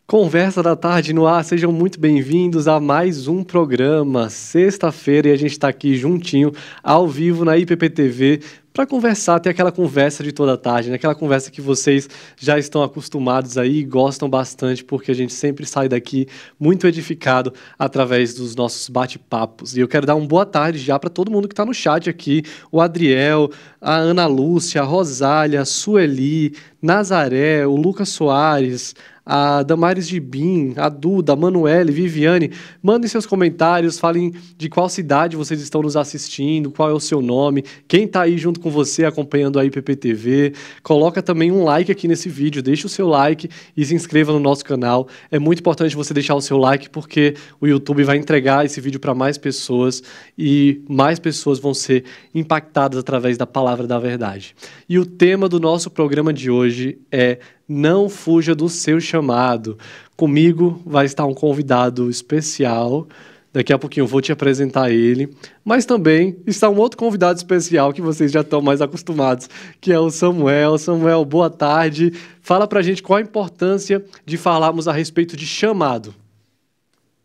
Conversa da tarde no ar, sejam muito bem-vindos a mais um programa, sexta-feira, e a gente está aqui juntinho, ao vivo na IPPTV, para conversar, ter aquela conversa de toda a tarde, né? Aquela conversa que vocês já estão acostumados aí e gostam bastante, porque a gente sempre sai daqui muito edificado através dos nossos bate-papos. E eu quero dar uma boa tarde já para todo mundo que está no chat aqui, o Adriel, a Ana Lúcia, a Rosália, a Sueli, Nazaré, o Lucas Soares, a Damares Gibim, a Duda, a Manuele, Viviane. Mandem seus comentários, falem de qual cidade vocês estão nos assistindo, qual é o seu nome, quem está aí junto com você acompanhando a IPPTV. Coloca também um like aqui nesse vídeo, deixa o seu like e se inscreva no nosso canal. É muito importante você deixar o seu like porque o YouTube vai entregar esse vídeo para mais pessoas e mais pessoas vão ser impactadas através da palavra da verdade. E o tema do nosso programa de hoje é: não fuja do seu chamado. Comigo vai estar um convidado especial. Daqui a pouquinho eu vou te apresentar ele. Mas também está um outro convidado especial que vocês já estão mais acostumados, que é o Samuel. Samuel, boa tarde. Fala pra gente qual a importância de falarmos a respeito de chamado.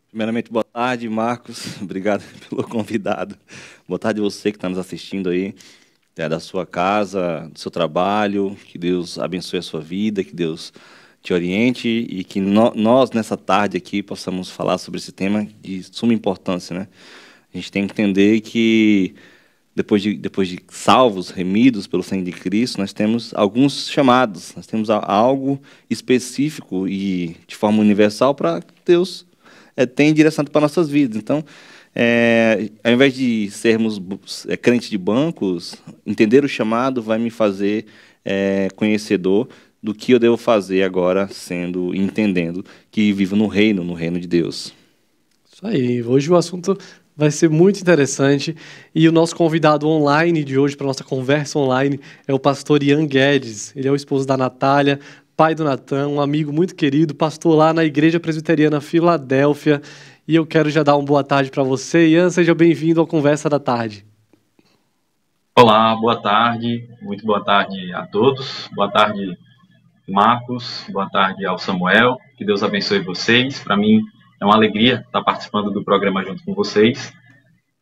Primeiramente, boa tarde, Marcos. Obrigado pelo convidado. Boa tarde a você que está nos assistindo aí, da sua casa, do seu trabalho. Que Deus abençoe a sua vida, que Deus te oriente e que nós, nessa tarde aqui, possamos falar sobre esse tema de suma importância, né? A gente tem que entender que depois de salvos, remidos pelo sangue de Cristo, nós temos alguns chamados, nós temos algo específico e de forma universal para que Deus tem direção para nossas vidas. Então, ao invés de sermos crentes de bancos, entender o chamado vai me fazer conhecedor do que eu devo fazer agora, entendendo que vivo no reino de Deus. Isso aí, hoje o assunto vai ser muito interessante e o nosso convidado online de hoje para nossa conversa online é o pastor Ian Guedes. Ele é o esposo da Natália, pai do Natan, um amigo muito querido, pastor lá na Igreja Presbiteriana Filadélfia. E eu quero já dar uma boa tarde para você. Ian, seja bem-vindo ao Conversa da Tarde. Olá, boa tarde. Muito boa tarde a todos. Boa tarde, Marcos. Boa tarde ao Samuel. Que Deus abençoe vocês. Para mim é uma alegria estar participando do programa junto com vocês.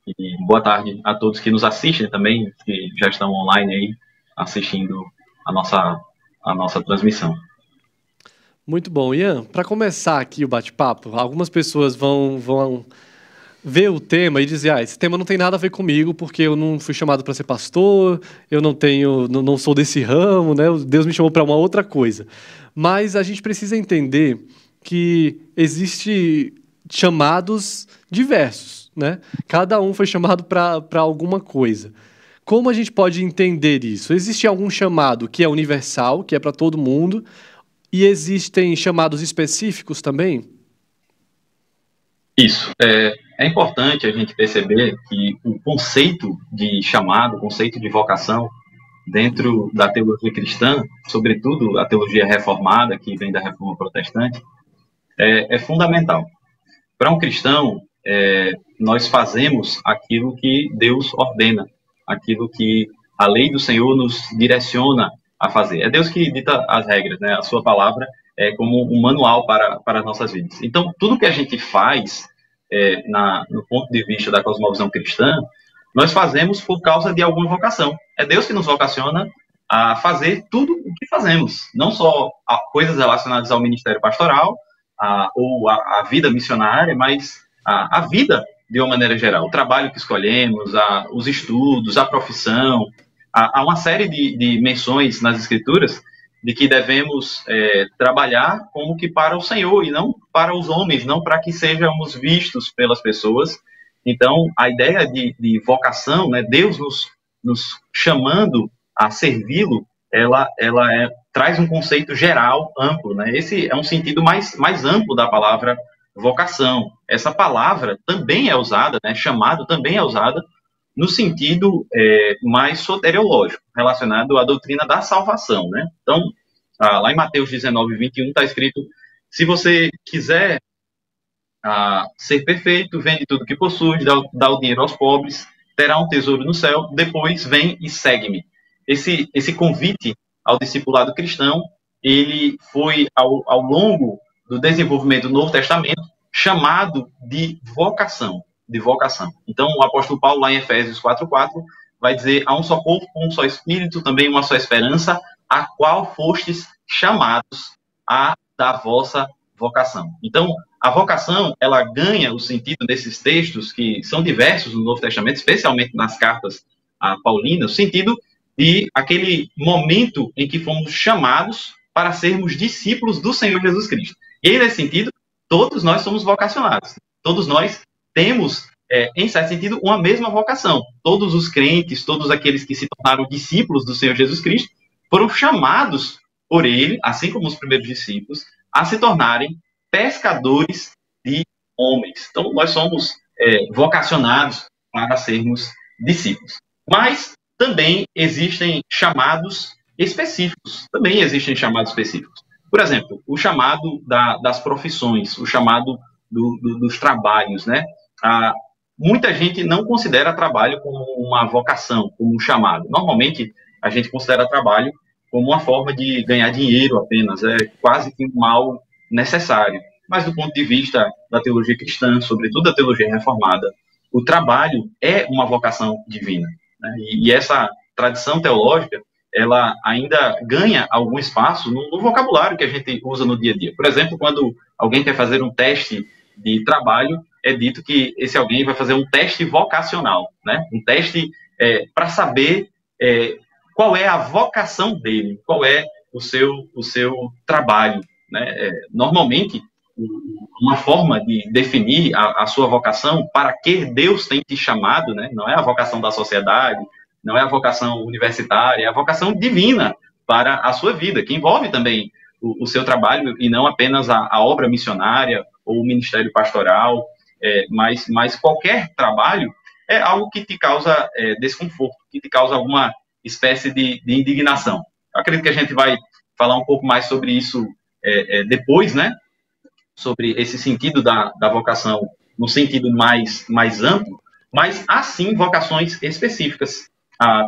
E boa tarde a todos que nos assistem também, que já estão online aí assistindo a nossa transmissão. Muito bom. Ian, para começar aqui o bate-papo, algumas pessoas vão ver o tema e dizer: esse tema não tem nada a ver comigo, porque eu não fui chamado para ser pastor, eu não sou desse ramo, né? Deus me chamou para uma outra coisa. Mas a gente precisa entender que existe chamados diversos, né? Cada um foi chamado para alguma coisa. Como a gente pode entender isso? Existe algum chamado que é universal, que é para todo mundo, e existem chamados específicos também? Isso. É importante a gente perceber que o conceito de chamado, o conceito de vocação, dentro da teologia cristã, sobretudo a teologia reformada, que vem da Reforma Protestante, é fundamental. Para um cristão, nós fazemos aquilo que Deus ordena, aquilo que a lei do Senhor nos direciona a fazer. É Deus que dita as regras, né? A sua palavra é como um manual para as nossas vidas. Então, tudo que a gente faz, no ponto de vista da cosmovisão cristã, nós fazemos por causa de alguma vocação. É Deus que nos vocaciona a fazer tudo o que fazemos, não só coisas relacionadas ao ministério pastoral ou a vida missionária, mas a vida de uma maneira geral, o trabalho que escolhemos, os estudos, a profissão. Há uma série de menções nas Escrituras de que devemos trabalhar como que para o Senhor e não para os homens, não para que sejamos vistos pelas pessoas. Então, a ideia de vocação, né, Deus nos chamando a servi-lo, ela traz um conceito geral, amplo, né? Esse é um sentido mais amplo da palavra vocação. Essa palavra também é usada, né, chamado também é usada no sentido mais soteriológico, relacionado à doutrina da salvação, né? Então, lá em Mateus 19, 21, está escrito: se você quiser ser perfeito, vende tudo que possui, dá o dinheiro aos pobres, terá um tesouro no céu, depois vem e segue-me. Esse convite ao discipulado cristão, ele foi ao longo do desenvolvimento do Novo Testamento, chamado de vocação. De vocação. Então, o apóstolo Paulo, lá em Efésios 4:4, vai dizer: há um só corpo, um só espírito, também uma só esperança, a qual fostes chamados a da vossa vocação. Então, a vocação, ela ganha o sentido desses textos, que são diversos no Novo Testamento, especialmente nas cartas a Paulina, o sentido de aquele momento em que fomos chamados para sermos discípulos do Senhor Jesus Cristo. E aí, nesse sentido, todos nós somos vocacionados. Todos nós temos, em certo sentido, uma mesma vocação. Todos os crentes, todos aqueles que se tornaram discípulos do Senhor Jesus Cristo, foram chamados por ele, assim como os primeiros discípulos, a se tornarem pescadores de homens. Então, nós somos vocacionados para sermos discípulos. Mas também existem chamados específicos. Também existem chamados específicos. Por exemplo, o chamado das profissões, o chamado dos trabalhos, né? Muita gente não considera trabalho como uma vocação, como um chamado. Normalmente, a gente considera trabalho como uma forma de ganhar dinheiro apenas, é quase que um mal necessário. Mas do ponto de vista da teologia cristã, sobretudo da teologia reformada, o trabalho é uma vocação divina, né? E essa tradição teológica, ela ainda ganha algum espaço no vocabulário que a gente usa no dia a dia. Por exemplo, quando alguém quer fazer um teste de trabalho, é dito que esse alguém vai fazer um teste vocacional, né? Um teste para saber qual é a vocação dele, qual é o seu trabalho, né? Normalmente, uma forma de definir a sua vocação, para que Deus tem te chamado, né? Não é a vocação da sociedade, não é a vocação universitária, é a vocação divina para a sua vida, que envolve também o seu trabalho e não apenas a obra missionária ou o ministério pastoral, mas qualquer trabalho é algo que te causa desconforto, que te causa alguma espécie de indignação. Eu acredito que a gente vai falar um pouco mais sobre isso depois, né? Sobre esse sentido da vocação no sentido mais amplo, mas há sim vocações específicas.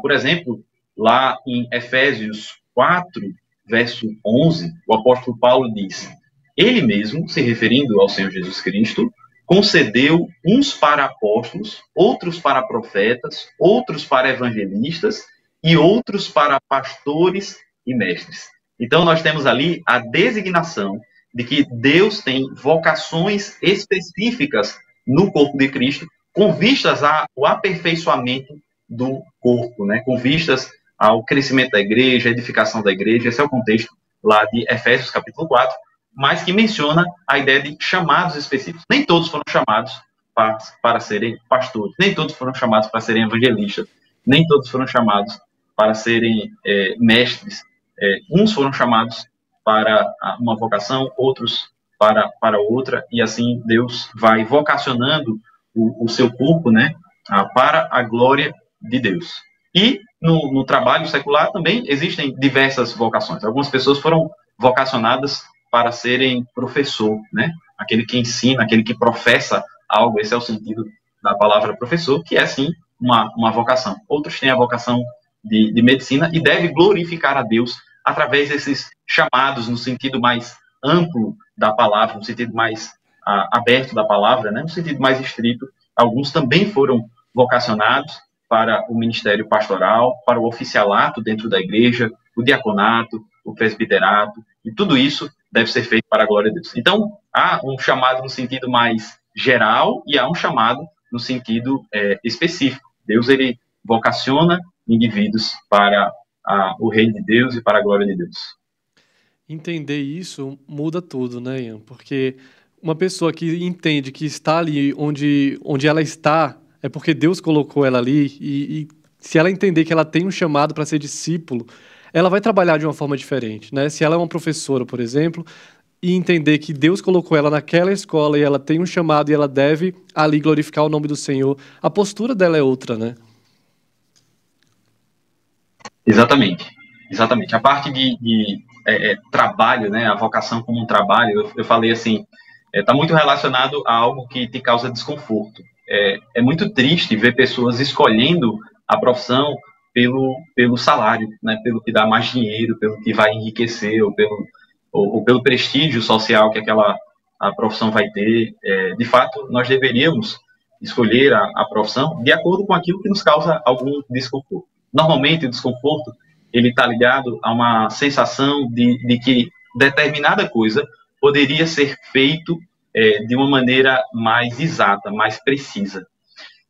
Por exemplo, lá em Efésios 4, verso 11, o apóstolo Paulo diz: ele mesmo, se referindo ao Senhor Jesus Cristo, concedeu uns para apóstolos, outros para profetas, outros para evangelistas e outros para pastores e mestres. Então, nós temos ali a designação de que Deus tem vocações específicas no corpo de Cristo, com vistas ao aperfeiçoamento do corpo, né? Com vistas ao crescimento da igreja, à edificação da igreja. Esse é o contexto lá de Efésios capítulo 4, mas que menciona a ideia de chamados específicos. Nem todos foram chamados para serem pastores, nem todos foram chamados para serem evangelistas, nem todos foram chamados para serem mestres. Uns foram chamados para uma vocação, outros para outra, e assim Deus vai vocacionando o seu corpo, né, para a glória de Deus. E no trabalho secular também existem diversas vocações. Algumas pessoas foram vocacionadas para serem professor, né? Aquele que ensina, aquele que professa algo. Esse é o sentido da palavra professor, que é, sim, uma vocação. Outros têm a vocação de medicina e deve glorificar a Deus através desses chamados no sentido mais amplo da palavra, no sentido mais aberto da palavra, né? No sentido mais estrito. Alguns também foram vocacionados para o ministério pastoral, para o oficialato dentro da igreja, o diaconato, o presbiterato, e tudo isso deve ser feito para a glória de Deus. Então, há um chamado no sentido mais geral e há um chamado no sentido específico. Deus, ele vocaciona indivíduos para o reino de Deus e para a glória de Deus. Entender isso muda tudo, né, Ian? Porque uma pessoa que entende que está ali onde ela está, é porque Deus colocou ela ali, e se ela entender que ela tem um chamado para ser discípulo, ela vai trabalhar de uma forma diferente, né? Se ela é uma professora, por exemplo, e entender que Deus colocou ela naquela escola e ela tem um chamado e ela deve ali glorificar o nome do Senhor, a postura dela é outra, né? Exatamente. A parte de trabalho, né? A vocação como um trabalho, eu falei assim, está muito relacionado a algo que te causa desconforto. É muito triste ver pessoas escolhendo a profissão pelo salário, né? Pelo que dá mais dinheiro, pelo que vai enriquecer, ou ou pelo prestígio social que a profissão vai ter. De fato, nós deveríamos escolher a profissão de acordo com aquilo que nos causa algum desconforto. Normalmente, o desconforto ele está ligado a uma sensação de que determinada coisa poderia ser feito de uma maneira mais exata, mais precisa.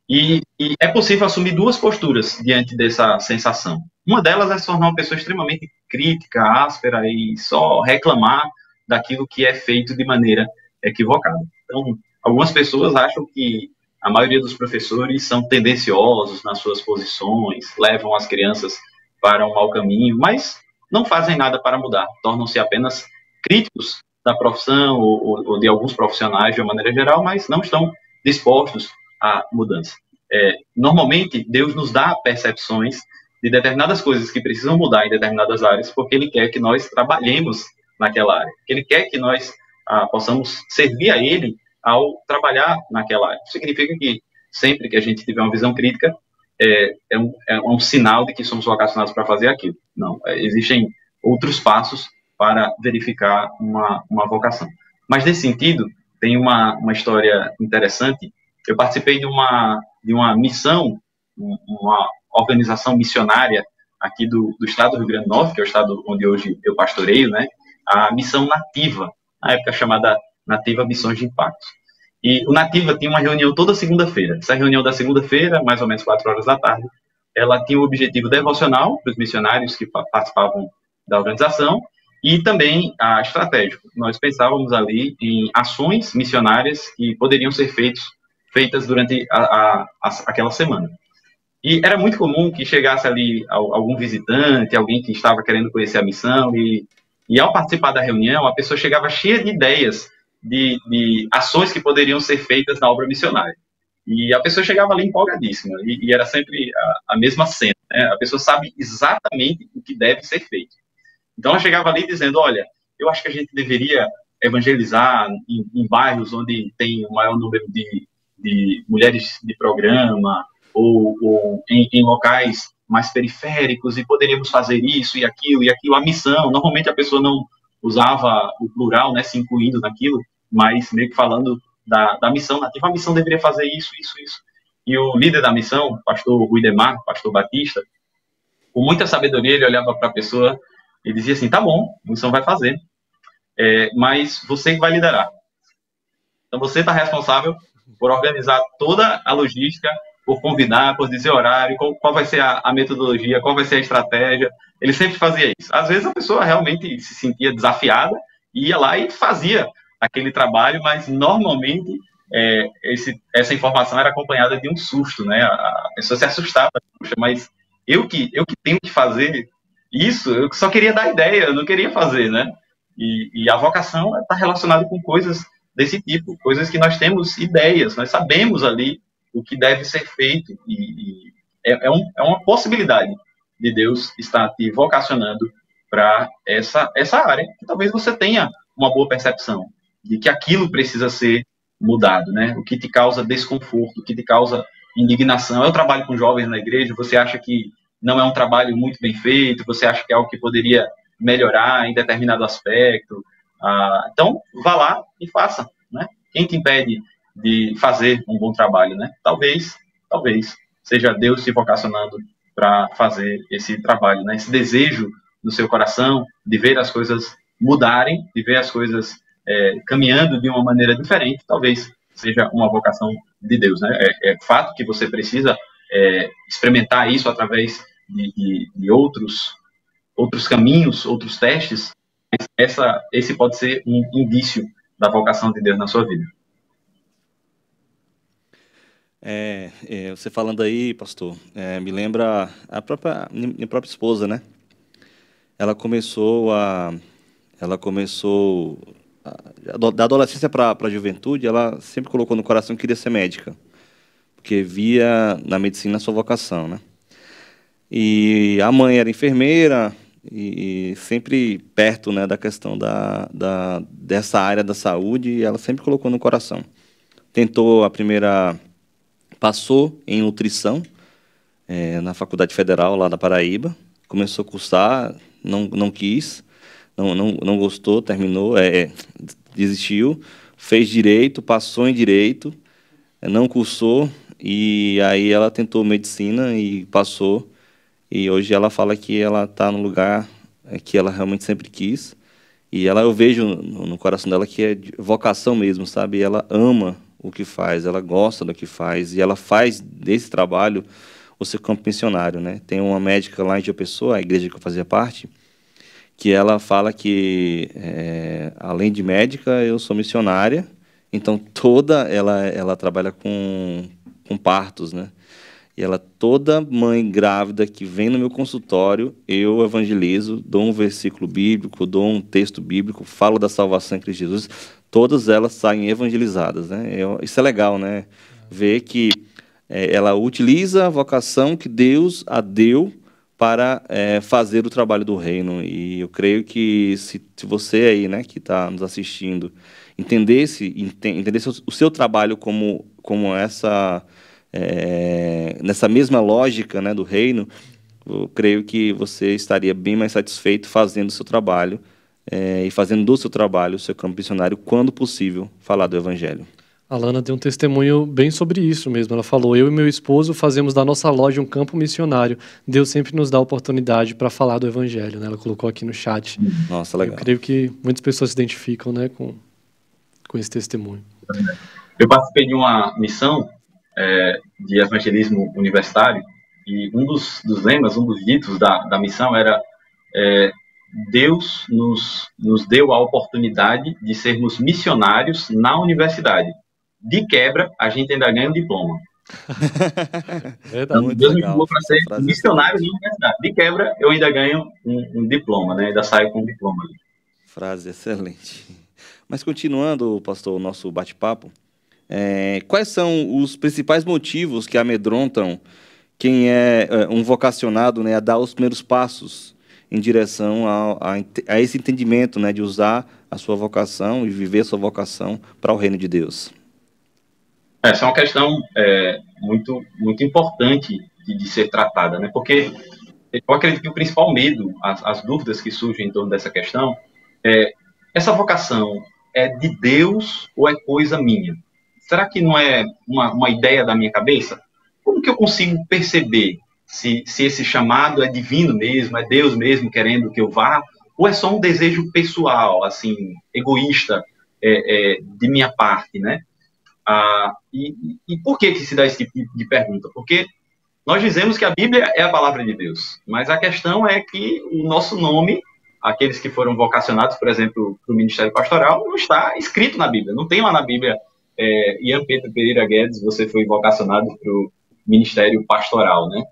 E é possível assumir duas posturas diante dessa sensação. Uma delas é se tornar uma pessoa extremamente crítica, áspera e só reclamar daquilo que é feito de maneira equivocada. Então, algumas pessoas acham que a maioria dos professores são tendenciosos nas suas posições, levam as crianças para um mau caminho, mas não fazem nada para mudar, tornam-se apenas críticos da profissão ou de alguns profissionais de uma maneira geral, mas não estão dispostos à mudança. Normalmente, Deus nos dá percepções de determinadas coisas que precisam mudar em determinadas áreas, porque Ele quer que nós trabalhemos naquela área, porque Ele quer que nós possamos servir a Ele ao trabalhar naquela área. Isso significa que sempre que a gente tiver uma visão crítica, é um sinal de que somos vocacionados para fazer aquilo. Não, existem outros passos para verificar uma vocação. Mas, nesse sentido, tem uma história interessante. Eu participei de uma missão, uma organização missionária aqui do estado do Rio Grande do Norte, que é o estado onde hoje eu pastoreio, né? A missão Nativa, na época chamada Nativa Missões de Impacto. E o Nativa tinha uma reunião toda segunda-feira. Essa reunião da segunda-feira, mais ou menos 4 horas da tarde, ela tinha o objetivo devocional para os missionários que participavam da organização e também estratégico. Nós pensávamos ali em ações missionárias que poderiam ser feitas durante aquela semana. E era muito comum que chegasse ali algum visitante, alguém que estava querendo conhecer a missão, e ao participar da reunião, a pessoa chegava cheia de ideias de ações que poderiam ser feitas na obra missionária. E a pessoa chegava ali empolgadíssima, e era sempre a mesma cena, né? A pessoa sabe exatamente o que deve ser feito. Então ela chegava ali dizendo, olha, eu acho que a gente deveria evangelizar em bairros onde tem o maior número de mulheres de programa, ou em locais mais periféricos, e poderíamos fazer isso e aquilo, a missão. Normalmente a pessoa não usava o plural, né, se incluindo naquilo, mas meio que falando da missão nativa. A missão deveria fazer isso. E o líder da missão, pastor Rui Demar, pastor Batista, com muita sabedoria, ele olhava para a pessoa e dizia assim, tá bom, a missão vai fazer, mas você que vai liderar. Então você está responsável por organizar toda a logística, por convidar, por dizer horário, qual vai ser a metodologia, qual vai ser a estratégia. Ele sempre fazia isso. Às vezes a pessoa realmente se sentia desafiada, ia lá e fazia aquele trabalho, mas normalmente essa informação era acompanhada de um susto, né? A pessoa se assustava, puxa, mas eu que tenho que fazer isso, eu só queria dar ideia, eu não queria fazer, né? E a vocação está relacionada com coisas desse tipo, coisas que nós temos ideias, nós sabemos ali o que deve ser feito, e é uma possibilidade de Deus estar te vocacionando para essa área, que talvez você tenha uma boa percepção de que aquilo precisa ser mudado, né? O que te causa desconforto, o que te causa indignação. Eu trabalho com jovens na igreja, você acha que não é um trabalho muito bem feito, você acha que é algo que poderia melhorar em determinado aspecto, então vá lá e faça, né? Quem te impede de fazer um bom trabalho, né? Talvez seja Deus te vocacionando para fazer esse trabalho, né? Esse desejo no seu coração de ver as coisas mudarem, de ver as coisas caminhando de uma maneira diferente, talvez seja uma vocação de Deus, né? É fato que você precisa experimentar isso através de outros caminhos, outros testes, mas esse pode ser um indício da vocação de Deus na sua vida. Você falando aí, pastor, me lembra minha própria esposa, né? Ela começou da adolescência para a juventude, ela sempre colocou no coração que queria ser médica, porque via na medicina a sua vocação, né? E a mãe era enfermeira e sempre perto, né, da questão dessa área da saúde, e ela sempre colocou no coração. Passou em nutrição na Faculdade Federal lá da Paraíba, começou a cursar, não quis, não gostou, terminou, desistiu, fez direito, passou em direito, não cursou, e aí ela tentou medicina e passou, e hoje ela fala que ela está no lugar que ela realmente sempre quis, e eu vejo no coração dela que é vocação mesmo, sabe? Ela ama o que faz, ela gosta do que faz, e ela faz desse trabalho o seu campo missionário, né? Tem uma médica lá em João Pessoa, a igreja que eu fazia parte, que ela fala que, além de médica, eu sou missionária, então ela trabalha com partos, né? E toda mãe grávida que vem no meu consultório, eu evangelizo, dou um versículo bíblico, dou um texto bíblico, falo da salvação em Cristo Jesus, todas elas saem evangelizadas, né? Isso é legal, né? Ver que ela utiliza a vocação que Deus a deu para fazer o trabalho do reino. E eu creio que se você aí, né, que está nos assistindo, entendesse o seu trabalho como nessa mesma lógica, né, do reino, eu creio que você estaria bem mais satisfeito fazendo o seu trabalho e fazendo do seu trabalho o seu campo missionário, quando possível, falar do evangelho. A Lana deu um testemunho bem sobre isso mesmo. Ela falou: eu e meu esposo fazemos da nossa loja um campo missionário. Deus sempre nos dá a oportunidade para falar do evangelho, né? Ela colocou aqui no chat. Nossa, legal. Eu creio que muitas pessoas se identificam, né, com esse testemunho. Eu participei de uma missão de evangelismo universitário, e um dos lemas, um dos ditos da missão era Deus nos deu a oportunidade de sermos missionários na universidade. De quebra, a gente ainda ganha um diploma. Verdade. Então, Deus me chamou para ser missionário na universidade. De quebra, eu ainda ganho um diploma, né? Ainda saio com um diploma. Frase excelente. Mas continuando, pastor, o nosso bate-papo, quais são os principais motivos que amedrontam quem é um vocacionado, né, a dar os primeiros passos em direção a esse entendimento, né, de usar a sua vocação e viver a sua vocação para o reino de Deus? Essa é uma questão muito, muito importante de ser tratada, né? Porque eu acredito que o principal medo, as dúvidas que surgem em torno dessa questão, essa vocação é de Deus ou é coisa minha? Será que não é uma ideia da minha cabeça? Como que eu consigo perceber se esse chamado é divino mesmo, é Deus mesmo querendo que eu vá, ou é só um desejo pessoal, assim, egoísta de minha parte, né? E por que se dá esse tipo de pergunta? Porque nós dizemos que a Bíblia é a palavra de Deus, mas a questão é que o nosso nome, aqueles que foram vocacionados, por exemplo, para o ministério pastoral, não está escrito na Bíblia. Não tem lá na Bíblia, Ian Pedro Pereira Guedes, você foi vocacionado para o ministério pastoral, né?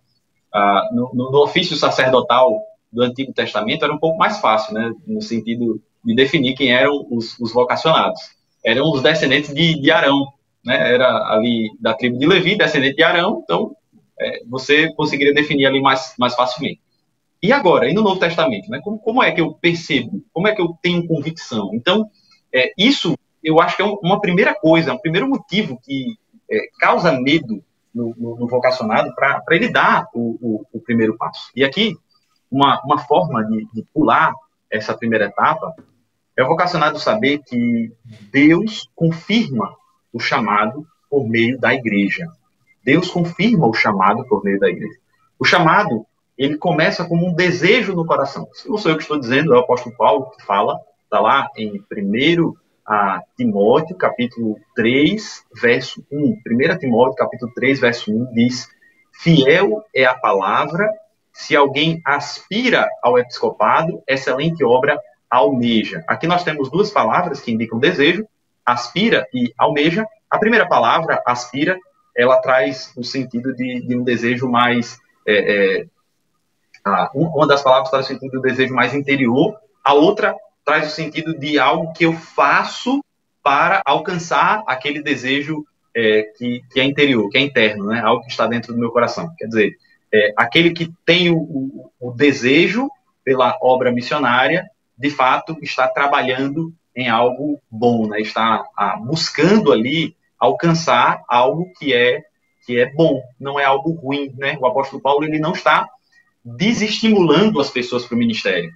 No ofício sacerdotal do Antigo Testamento era um pouco mais fácil, né? No sentido de definir quem eram os vocacionados. Eram os descendentes de Arão, né? Era ali da tribo de Levi, descendente de Arão, então você conseguiria definir ali mais facilmente. E agora, e no Novo Testamento, né? Como é que eu percebo? Como é que eu tenho convicção? Então, isso eu acho que é uma primeira coisa, um primeiro motivo que causa medo no vocacionado para ele dar o primeiro passo. E aqui, uma forma de pular essa primeira etapa é o vocacionado saber que Deus confirma o chamado por meio da igreja. Deus confirma o chamado por meio da igreja. O chamado, ele começa como um desejo no coração. Isso não sou eu que estou dizendo, é o apóstolo Paulo que fala, está lá em 1 Timóteo, capítulo 3, verso 1. 1 Timóteo, capítulo 3, verso 1, diz: fiel é a palavra, se alguém aspira ao episcopado, excelente obra almeja. Aqui nós temos duas palavras que indicam desejo, aspira e almeja. A primeira palavra, aspira, ela traz o sentido de um desejo mais... uma das palavras traz o sentido do desejo mais interior, a outra traz o sentido de algo que eu faço para alcançar aquele desejo que é interior, que é interno, né? Algo que está dentro do meu coração. Quer dizer, aquele que tem o desejo pela obra missionária, de fato, está trabalhando em algo bom, né? Está buscando ali alcançar algo que é bom, não é algo ruim, né? O apóstolo Paulo, ele não está desestimulando as pessoas para o ministério.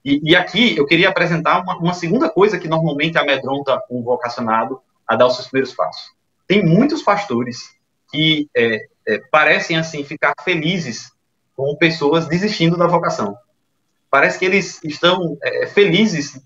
E aqui eu queria apresentar uma segunda coisa que normalmente amedronta um vocacionado a dar os seus primeiros passos. Tem muitos pastores que parecem assim ficar felizes com pessoas desistindo da vocação. Parece que eles estão felizes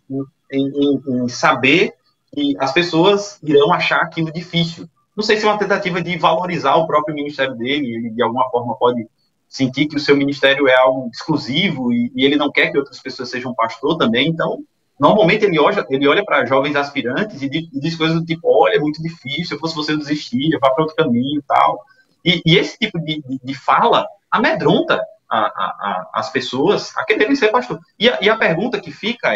em saber que as pessoas irão achar aquilo difícil. Não sei se é uma tentativa de valorizar o próprio ministério dele, ele de alguma forma pode sentir que o seu ministério é algo exclusivo e ele não quer que outras pessoas sejam pastor também. Então, normalmente ele olha para jovens aspirantes e diz coisas do tipo, olha, é muito difícil, se eu fosse você eu desistia, vá para outro caminho e tal. E esse tipo de fala amedronta as pessoas a quererem ser pastor. E a pergunta que fica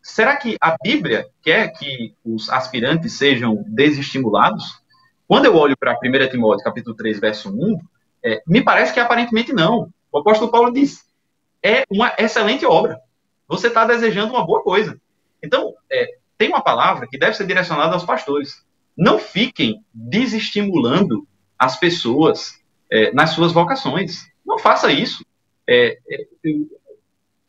será que a Bíblia quer que os aspirantes sejam desestimulados? Quando eu olho para 1 Timóteo, capítulo 3, verso 1, me parece que aparentemente não. O apóstolo Paulo diz, é uma excelente obra. Você está desejando uma boa coisa. Então, tem uma palavra que deve ser direcionada aos pastores. Não fiquem desestimulando as pessoas nas suas vocações. Não faça isso.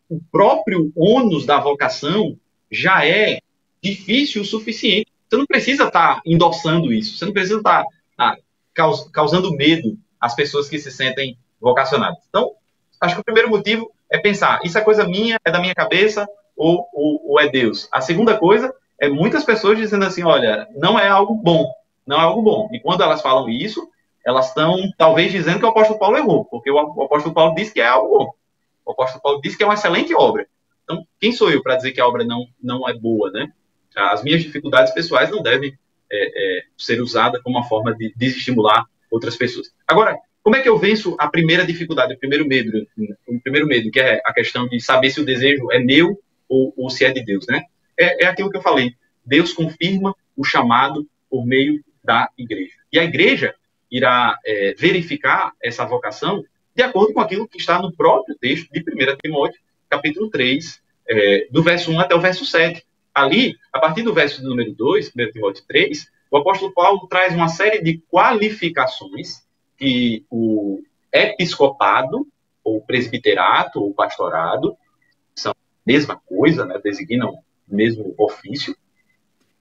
O próprio ônus da vocação já é difícil o suficiente. Você não precisa estar endossando isso. Você não precisa estar causando medo às pessoas que se sentem vocacionadas. Então, acho que o primeiro motivo é pensar, isso é coisa minha, é da minha cabeça ou é Deus? A segunda coisa é muitas pessoas dizendo assim, olha, não é algo bom, não é algo bom. E quando elas falam isso, elas estão talvez dizendo que o apóstolo Paulo errou, porque o apóstolo Paulo disse que é algo bom. O apóstolo Paulo disse que é uma excelente obra. Então, quem sou eu para dizer que a obra não é boa, né? As minhas dificuldades pessoais não devem ser usadas como uma forma de desestimular outras pessoas. Agora, como é que eu venço a primeira dificuldade, o primeiro medo, que é a questão de saber se o desejo é meu ou se é de Deus, né? É aquilo que eu falei. Deus confirma o chamado por meio da igreja. E a igreja irá verificar essa vocação de acordo com aquilo que está no próprio texto de 1 Timóteo, capítulo 3, do verso 1 até o verso 7. Ali, a partir do verso número 2, 1 Timóteo 3, o apóstolo Paulo traz uma série de qualificações que o episcopado, ou presbiterato, ou pastorado, são a mesma coisa, né, designam o mesmo ofício,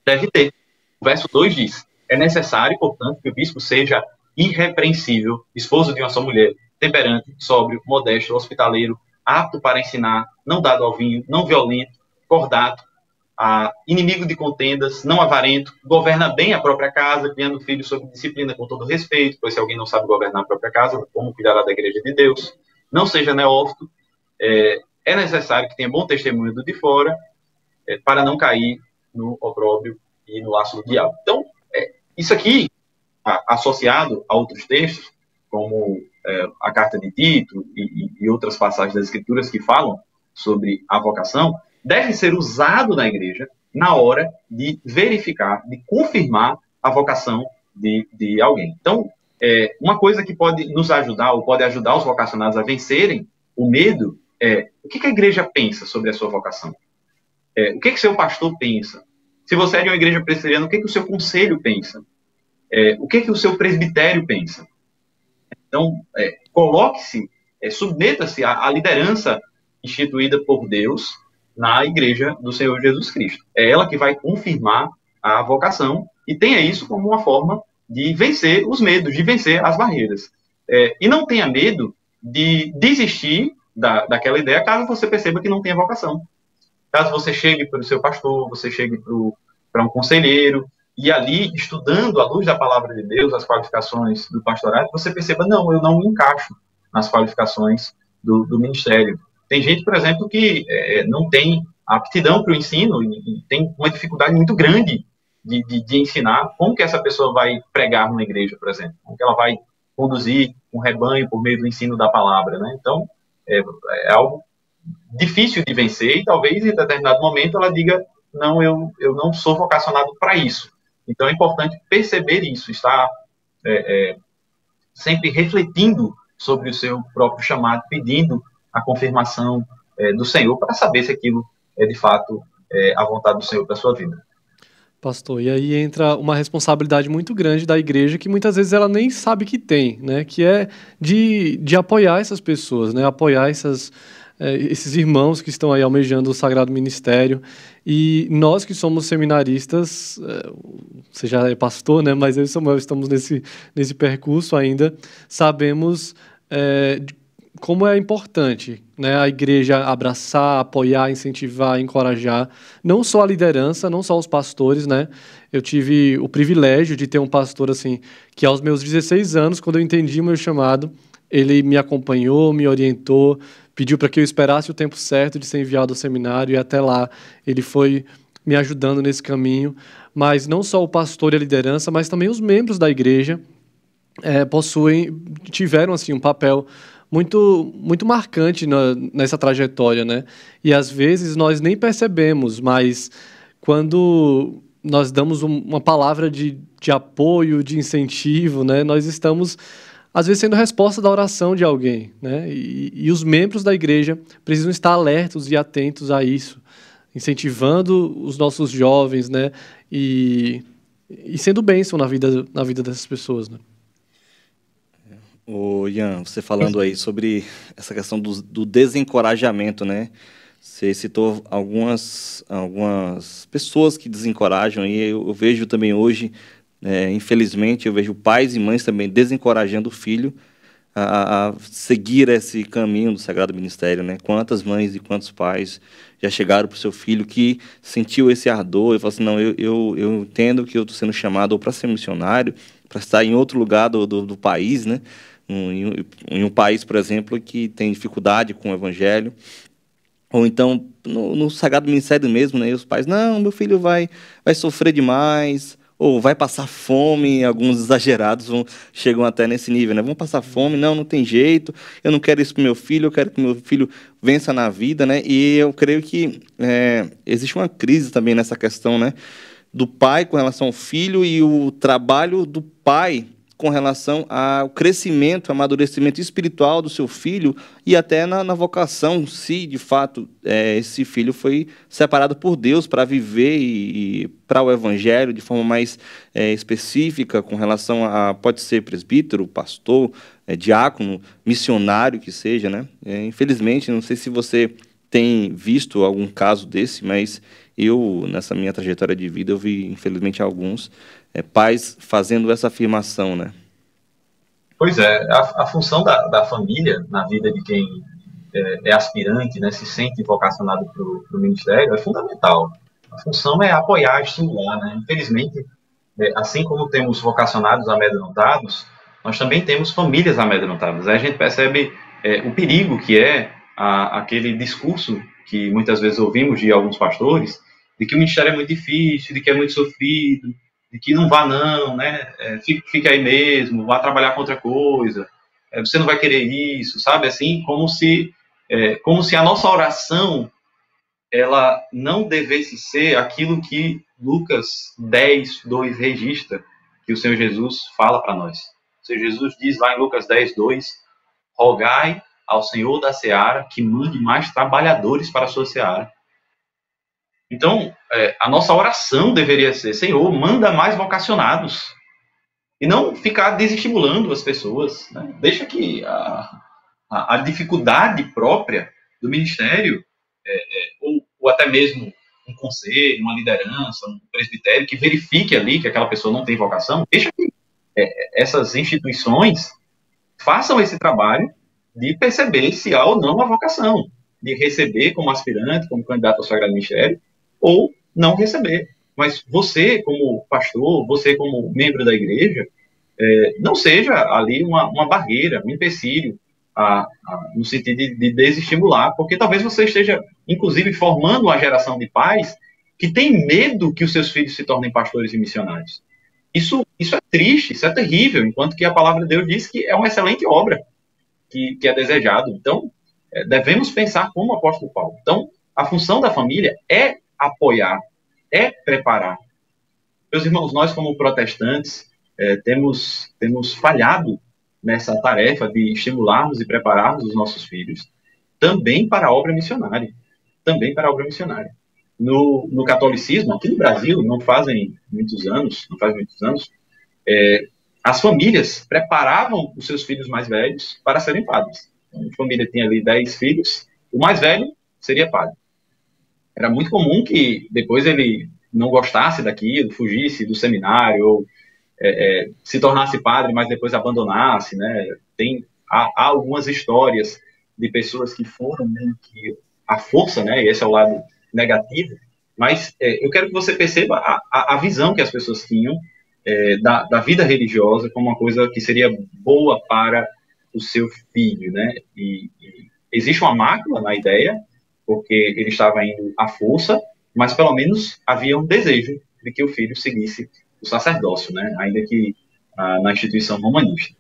deve ter. O verso 2 diz, é necessário, portanto, que o bispo seja irrepreensível, esposo de uma só mulher, temperante, sóbrio, modesto, hospitaleiro, apto para ensinar, não dado ao vinho, não violento, cordato, inimigo de contendas, não avarento, governa bem a própria casa, criando filhos sob disciplina com todo respeito, pois se alguém não sabe governar a própria casa, como cuidará da igreja de Deus? Não seja neófito, é necessário que tenha bom testemunho do de fora, para não cair no opróbrio e no laço do diabo. Então, isso aqui, associado a outros textos, como a carta de Tito e outras passagens das Escrituras que falam sobre a vocação, deve ser usado na igreja na hora de verificar, de confirmar a vocação de alguém. Então, uma coisa que pode nos ajudar, ou pode ajudar os vocacionados a vencerem o medo, o que a igreja pensa sobre a sua vocação? O que seu pastor pensa? Se você é de uma igreja presbiteriana, o que o seu conselho pensa? O que o seu presbitério pensa? Então, coloque-se, submeta-se à liderança instituída por Deus na igreja do Senhor Jesus Cristo. É ela que vai confirmar a vocação e tenha isso como uma forma de vencer os medos, de vencer as barreiras. E não tenha medo de desistir daquela ideia caso você perceba que não tenha vocação. Caso você chegue para o seu pastor, você chegue para um conselheiro, e ali, estudando à luz da palavra de Deus, as qualificações do pastorado, você perceba, não, eu não me encaixo nas qualificações do ministério. Tem gente, por exemplo, que não tem aptidão para o ensino e tem uma dificuldade muito grande de ensinar. Como que essa pessoa vai pregar numa igreja, por exemplo? Como que ela vai conduzir um rebanho por meio do ensino da palavra, né? Então, é algo difícil de vencer e talvez em determinado momento ela diga, não, eu não sou vocacionado para isso. Então é importante perceber isso, estar sempre refletindo sobre o seu próprio chamado, pedindo a confirmação do Senhor para saber se aquilo é de fato a vontade do Senhor para a sua vida. Pastor, e aí entra uma responsabilidade muito grande da igreja que muitas vezes ela nem sabe que tem, né? Que é de apoiar essas pessoas, né? Apoiar essas esses irmãos que estão aí almejando o sagrado ministério. E nós que somos seminaristas, você já é pastor, né? Mas eu e Samuel estamos nesse percurso ainda, sabemos como é importante, né, a igreja abraçar, apoiar, incentivar, encorajar, não só a liderança, não só os pastores, né? Eu tive o privilégio de ter um pastor assim, que aos meus 16 anos, quando eu entendi o meu chamado, ele me acompanhou, me orientou, pediu para que eu esperasse o tempo certo de ser enviado ao seminário, e até lá ele foi me ajudando nesse caminho. Mas não só o pastor e a liderança, mas também os membros da igreja tiveram assim um papel muito marcante nessa trajetória, né? E às vezes nós nem percebemos, mas quando nós damos uma palavra de apoio, de incentivo, né? Nós estamos, às vezes, sendo resposta da oração de alguém, né? E os membros da igreja precisam estar alertos e atentos a isso, incentivando os nossos jovens, né? E sendo bênção na vida dessas pessoas, né? Ô, Ian, você falando aí sobre essa questão do desencorajamento, né? Você citou algumas pessoas que desencorajam, e eu vejo também hoje, infelizmente, eu vejo pais e mães também desencorajando o filho a seguir esse caminho do Sagrado Ministério, né? Quantas mães e quantos pais já chegaram para o seu filho que sentiu esse ardor e falou assim, não, eu entendo que eu estou sendo chamado ou para ser missionário, para estar em outro lugar do país, né? Em um país, por exemplo, que tem dificuldade com o evangelho, ou então no Sagrado Ministério mesmo, né? E os pais, não, meu filho vai sofrer demais, ou vai passar fome. Alguns exagerados chegam até nesse nível, né? Vão passar fome, não tem jeito, eu não quero isso para o meu filho, eu quero que meu filho vença na vida, né? E eu creio que existe uma crise também nessa questão, né? Do pai com relação ao filho e o trabalho do pai com relação ao crescimento, amadurecimento espiritual do seu filho e até na vocação, se de fato esse filho foi separado por Deus para viver e para o evangelho de forma mais específica com relação a, pode ser presbítero, pastor, diácono, missionário que seja, né? Infelizmente, não sei se você tem visto algum caso desse, mas eu, nessa minha trajetória de vida, eu vi, infelizmente, alguns pais fazendo essa afirmação, né? Pois é, a função da família na vida de quem é aspirante, né, se sente vocacionado para o ministério, é fundamental. A função é apoiar, estimular, né? Infelizmente, assim como temos vocacionados amedrontados, nós também temos famílias amedrontadas. Aí a gente percebe o perigo que é aquele discurso que muitas vezes ouvimos de alguns pastores, de que o ministério é muito difícil, de que é muito sofrido, de que não vá não, né? Fique aí mesmo, vá trabalhar com outra coisa, você não vai querer isso, sabe? Assim, como se a nossa oração ela não devesse ser aquilo que Lucas 10:2 registra, que o Senhor Jesus fala para nós. O Senhor Jesus diz lá em Lucas 10:2, rogai ao Senhor da seara que mande mais trabalhadores para a sua seara. Então, a nossa oração deveria ser, Senhor, manda mais vocacionados. E não ficar desestimulando as pessoas, né? Deixa que a dificuldade própria do ministério, ou até mesmo um conselho, uma liderança, um presbitério, que verifique ali que aquela pessoa não tem vocação, deixa que essas instituições façam esse trabalho de perceber se há ou não a vocação, de receber como aspirante, como candidato ao Sagrado Ministério, ou não receber. Mas você, como pastor, você como membro da igreja, não seja ali uma barreira, um empecilho, no sentido de desestimular, porque talvez você esteja, inclusive, formando uma geração de pais que tem medo que os seus filhos se tornem pastores e missionários. Isso é triste, isso é terrível, enquanto que a palavra de Deus diz que é uma excelente obra, que é desejado. Então, devemos pensar como o apóstolo Paulo. Então, a função da família é apoiar, é preparar. Meus irmãos, nós como protestantes temos falhado nessa tarefa de estimularmos e prepararmos os nossos filhos também para a obra missionária. Também para a obra missionária. No catolicismo, aqui no Brasil, não faz muitos anos, as famílias preparavam os seus filhos mais velhos para serem padres. Então, a família tinha ali 10 filhos, O mais velho seria padre. Era muito comum que depois ele não gostasse daquilo, fugisse do seminário, ou se tornasse padre, mas depois abandonasse, né? Há algumas histórias de pessoas que foram meio que à força, né? E esse é o lado negativo. Mas eu quero que você perceba a visão que as pessoas tinham da vida religiosa como uma coisa que seria boa para o seu filho, né? E existe uma mácula na ideia, porque ele estava indo à força, mas pelo menos havia um desejo de que o filho seguisse o sacerdócio, né? Ainda que na instituição romanista.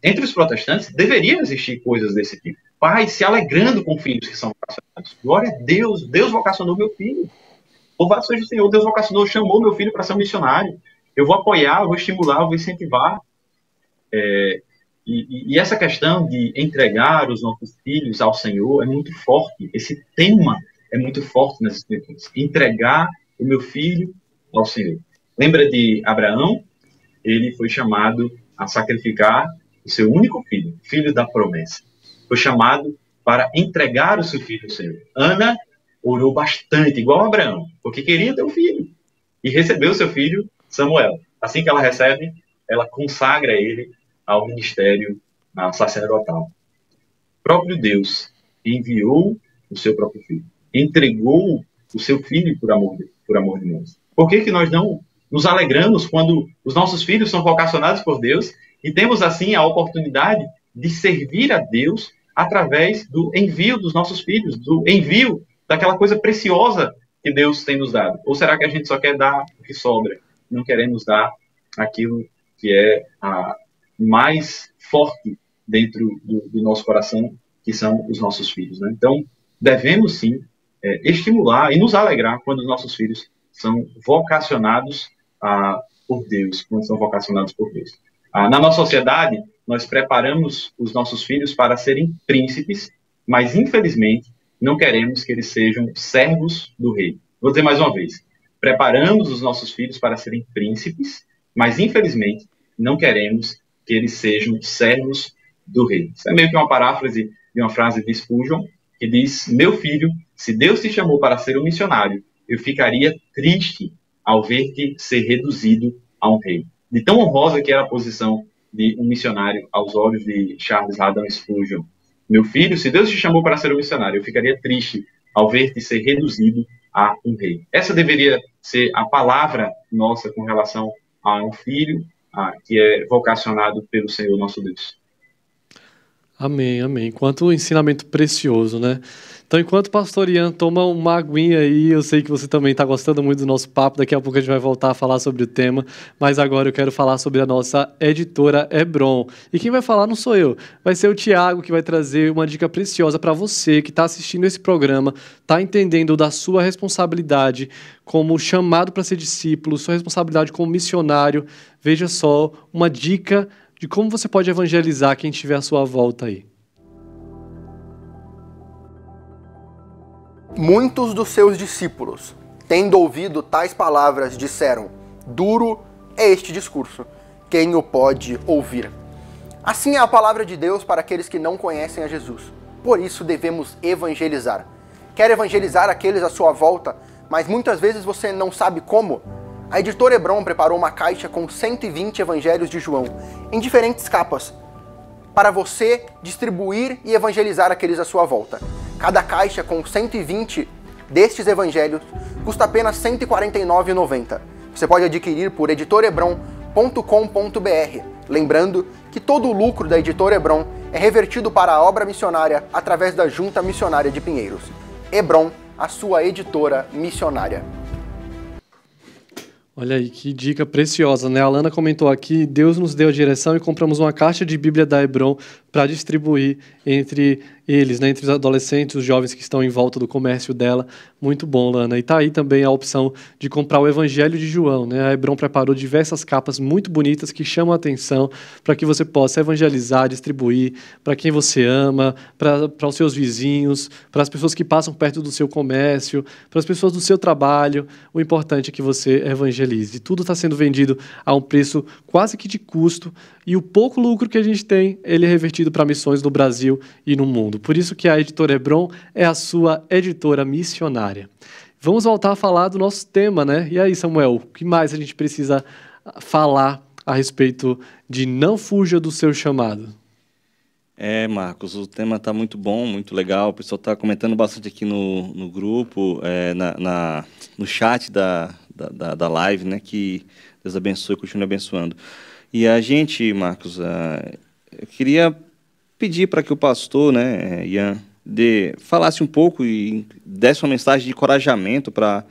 Entre os protestantes, deveria existir coisas desse tipo. Pais se alegrando com filhos que são vocacionados. Glória a Deus, Deus vocacionou meu filho. Louvado seja o Senhor, Deus vocacionou, chamou meu filho para ser um missionário. Eu vou apoiar, eu vou estimular, eu vou incentivar. E essa questão de entregar os nossos filhos ao Senhor é muito forte. Esse tema é muito forte nas Escrituras. Entregar o meu filho ao Senhor. Lembra de Abraão? Ele foi chamado a sacrificar o seu único filho, filho da promessa. Foi chamado para entregar o seu filho ao Senhor. Ana orou bastante, igual a Abraão, porque queria ter um filho. E recebeu seu filho, Samuel. Assim que ela recebe, ela consagra ele ao ministério sacerdotal. O próprio Deus enviou o seu próprio filho. Entregou o seu filho por amor de nós. Por que nós não nos alegramos quando os nossos filhos são vocacionados por Deus e temos, assim, a oportunidade de servir a Deus através do envio dos nossos filhos, do envio daquela coisa preciosa que Deus tem nos dado? Ou será que a gente só quer dar o que sobra? Não queremos dar aquilo que é mais forte dentro do nosso coração, que são os nossos filhos, né? Então, devemos, sim, estimular e nos alegrar quando os nossos filhos são vocacionados por Deus, quando são vocacionados por Deus. Na nossa sociedade, nós preparamos os nossos filhos para serem príncipes, mas, infelizmente, não queremos que eles sejam servos do rei. Vou dizer mais uma vez. Preparamos os nossos filhos para serem príncipes, mas, infelizmente, não queremos que eles sejam servos do rei. Isso é meio que uma paráfrase de uma frase de Spurgeon, que diz: meu filho, se Deus te chamou para ser um missionário, eu ficaria triste ao ver-te ser reduzido a um rei. De tão honrosa que era a posição de um missionário aos olhos de Charles Haddon Spurgeon. Meu filho, se Deus te chamou para ser um missionário, eu ficaria triste ao ver-te ser reduzido a um rei. Essa deveria ser a palavra nossa com relação a um filho que é vocacionado pelo Senhor nosso Deus. Amém, amém. Quanto ensinamento precioso, né? Então, enquanto o pastor Ian toma uma aguinha aí, eu sei que você também está gostando muito do nosso papo, daqui a pouco a gente vai voltar a falar sobre o tema, mas agora eu quero falar sobre a nossa editora Hebron. E quem vai falar não sou eu, vai ser o Tiago, que vai trazer uma dica preciosa para você que está assistindo esse programa, está entendendo da sua responsabilidade como chamado para ser discípulo, sua responsabilidade como missionário. Veja só, uma dica de como você pode evangelizar quem estiver à sua volta aí. Muitos dos seus discípulos, tendo ouvido tais palavras, disseram: duro é este discurso, quem o pode ouvir? Assim é a palavra de Deus para aqueles que não conhecem a Jesus. Por isso devemos evangelizar. Quer evangelizar aqueles à sua volta, mas muitas vezes você não sabe como? A editora Hebron preparou uma caixa com 120 evangelhos de João, em diferentes capas, para você distribuir e evangelizar aqueles à sua volta. Cada caixa com 120 destes evangelhos custa apenas R$ 149,90. Você pode adquirir por editorebron.com.br. Lembrando que todo o lucro da editora Hebron é revertido para a obra missionária através da Junta Missionária de Pinheiros. Hebron, a sua editora missionária. Olha aí, que dica preciosa, né? A Alana comentou aqui, Deus nos deu a direção e compramos uma caixa de Bíblia da Hebron para distribuir entre eles, né? Entre os adolescentes, os jovens que estão em volta do comércio dela. Muito bom, Lana. E tá aí também a opção de comprar o Evangelho de João, né? A Hebron preparou diversas capas muito bonitas que chamam a atenção para que você possa evangelizar, distribuir para quem você ama, para os seus vizinhos, para as pessoas que passam perto do seu comércio, para as pessoas do seu trabalho. O importante é que você evangelize. Tudo está sendo vendido a um preço quase que de custo e o pouco lucro que a gente tem, ele é revertido para missões no Brasil e no mundo. mundo. Por isso que a Editora Hebron é a sua editora missionária. Vamos voltar a falar do nosso tema, né? E aí, Samuel, o que mais a gente precisa falar a respeito de não fuja do seu chamado? Marcos, o tema está muito bom, muito legal. O pessoal está comentando bastante aqui no grupo, no chat da live, né? Que Deus abençoe e continue abençoando. E a gente, Marcos, eu queria pedir para que o pastor, né, Ian, falasse um pouco e desse uma mensagem de encorajamento para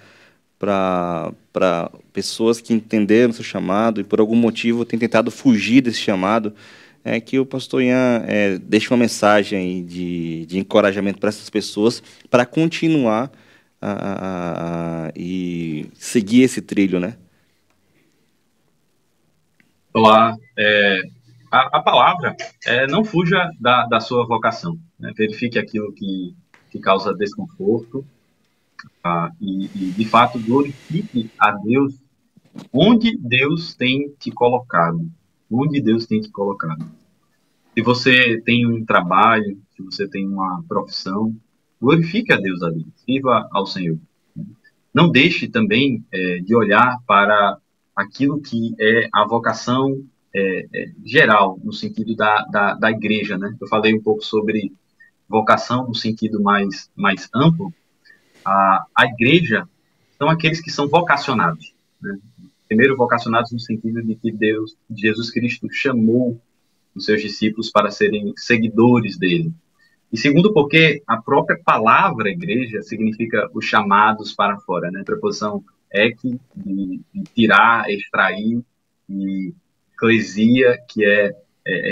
pessoas que entenderam o seu chamado e por algum motivo têm tentado fugir desse chamado, que o pastor Ian deixe uma mensagem de encorajamento para essas pessoas para continuar e seguir esse trilho, né? Olá, a palavra não fuja da sua vocação, né? Verifique aquilo que causa desconforto e, de fato, glorifique a Deus onde Deus tem te colocado. Onde Deus tem te colocado. Se você tem um trabalho, se você tem uma profissão, glorifique a Deus ali, sirva ao Senhor. Não deixe também de olhar para aquilo que é a vocação geral, no sentido da igreja, né? Eu falei um pouco sobre vocação no sentido mais amplo. A igreja são aqueles que são vocacionados, né? Primeiro, vocacionados no sentido de que Jesus Cristo chamou os seus discípulos para serem seguidores dele. E segundo, porque a própria palavra igreja significa os chamados para fora, né? A preposição ek, de tirar, extrair, e eclesia, que é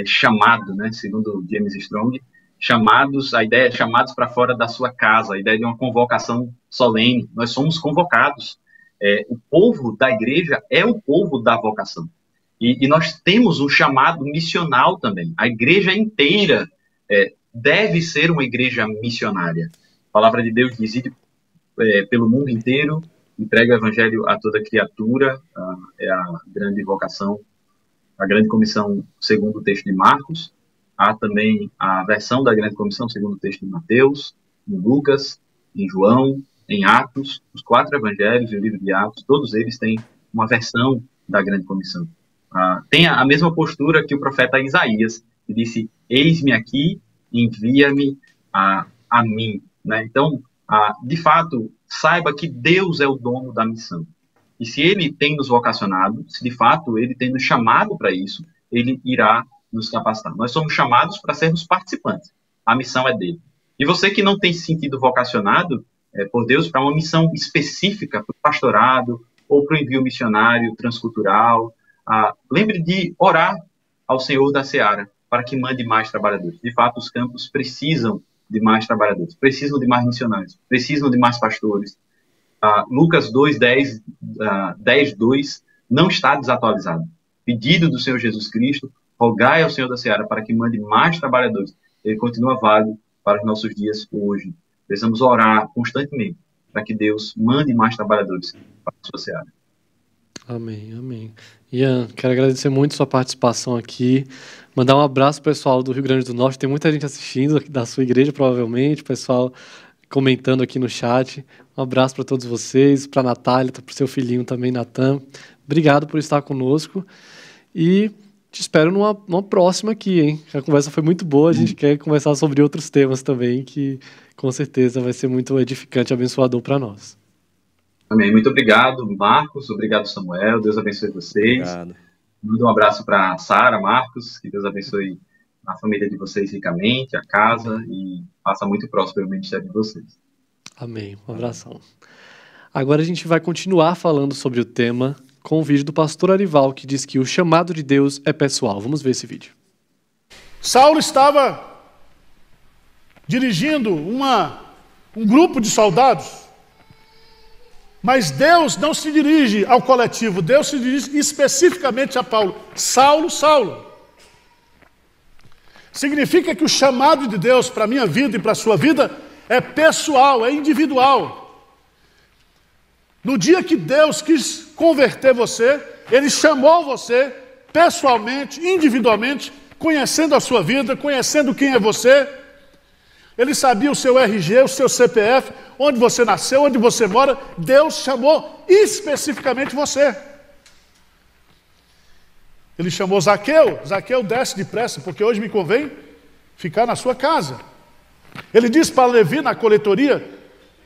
chamado, né? Segundo James Strong, chamados, a ideia é chamados para fora da sua casa, a ideia de uma convocação solene. Nós somos convocados. O povo da igreja é o povo da vocação. E nós temos um chamado missional também. A igreja inteira deve ser uma igreja missionária. A palavra de Deus diz: ide pelo mundo inteiro e prega o evangelho a toda criatura. É a grande vocação, a grande comissão segundo o texto de Marcos. Há também a versão da grande comissão segundo o texto de Mateus, em Lucas, em João, em Atos. Os 4 evangelhos e o livro de Atos, todos eles têm uma versão da grande comissão. Tem a mesma postura que o profeta Isaías, que disse: eis-me aqui, envia-me a mim. Né? Então, de fato, saiba que Deus é o dono da missão. E se Ele tem nos vocacionado, se de fato Ele tem nos chamado para isso, Ele irá nos capacitar. Nós somos chamados para sermos participantes. A missão é dele. E você que não tem se sentido vocacionado por Deus para uma missão específica, para o pastorado, ou para o envio missionário, transcultural, lembre de orar ao Senhor da Seara para que mande mais trabalhadores. De fato, os campos precisam de mais trabalhadores, precisam de mais missionários, precisam de mais pastores. Lucas 2:10, 10:2 não está desatualizado. Pedido do Senhor Jesus Cristo, rogai ao Senhor da Seara para que mande mais trabalhadores. Ele continua válido para os nossos dias hoje. Precisamos orar constantemente para que Deus mande mais trabalhadores para a sua Seara. Amém, amém. Ian, quero agradecer muito sua participação aqui, mandar um abraço pro pessoal do Rio Grande do Norte, tem muita gente assistindo da sua igreja, provavelmente, pessoal comentando aqui no chat. Um abraço para todos vocês, para a Natália, para o seu filhinho também, Natan. Obrigado por estar conosco e te espero numa próxima aqui, hein? A conversa foi muito boa, a gente quer conversar sobre outros temas também, que com certeza vai ser muito edificante e abençoador para nós. Amém. Muito obrigado, Marcos. Obrigado, Samuel. Deus abençoe vocês. Obrigado. Manda um abraço para Sara, Marcos. Que Deus abençoe a família de vocês ricamente, a casa, e faça muito próspero o ministério de vocês. Amém. Um abração. Agora a gente vai continuar falando sobre o tema com o vídeo do pastor Arival, que diz que o chamado de Deus é pessoal. Vamos ver esse vídeo. Saulo estava dirigindo um grupo de soldados. Mas Deus não se dirige ao coletivo, Deus se dirige especificamente a Paulo. Saulo, Saulo. Significa que o chamado de Deus para a minha vida e para a sua vida é pessoal, é individual. No dia que Deus quis converter você, Ele chamou você pessoalmente, individualmente, conhecendo a sua vida, conhecendo quem é você. Ele sabia o seu RG, o seu CPF, onde você nasceu, onde você mora. Deus chamou especificamente você. Ele chamou Zaqueu. Zaqueu, desce depressa, porque hoje me convém ficar na sua casa. Ele disse para Levi na coletoria: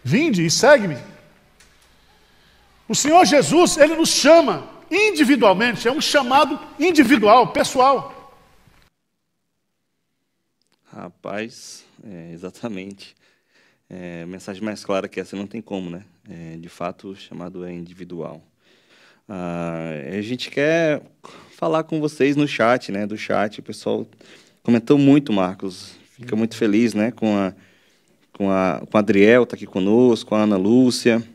vinde e segue-me. O Senhor Jesus, ele nos chama individualmente, é um chamado individual, pessoal. Rapaz, exatamente. Mensagem mais clara que essa não tem como, né? De fato, o chamado é individual. A gente quer falar com vocês no chat, né? Do chat, o pessoal comentou muito, Marcos. Fica muito feliz, né? Com a Adriel, tá aqui conosco, com a Ana Lúcia,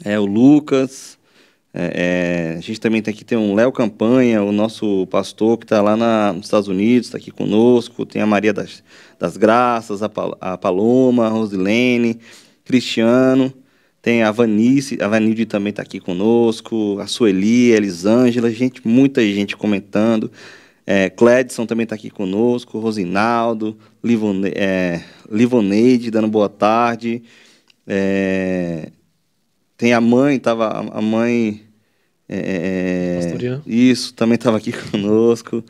o Lucas. A gente também tem um Léo Campanha, o nosso pastor que está lá nos Estados Unidos, está aqui conosco. Tem a Maria das Graças, a Paloma, a Rosilene, Cristiano. Tem a Vanice, a Vanilde também está aqui conosco, a Sueli, a Elisângela, muita gente comentando. Cledson também está aqui conosco, Rosinaldo, Livoneide dando boa tarde. Tem a mãe, isso, também estava aqui conosco.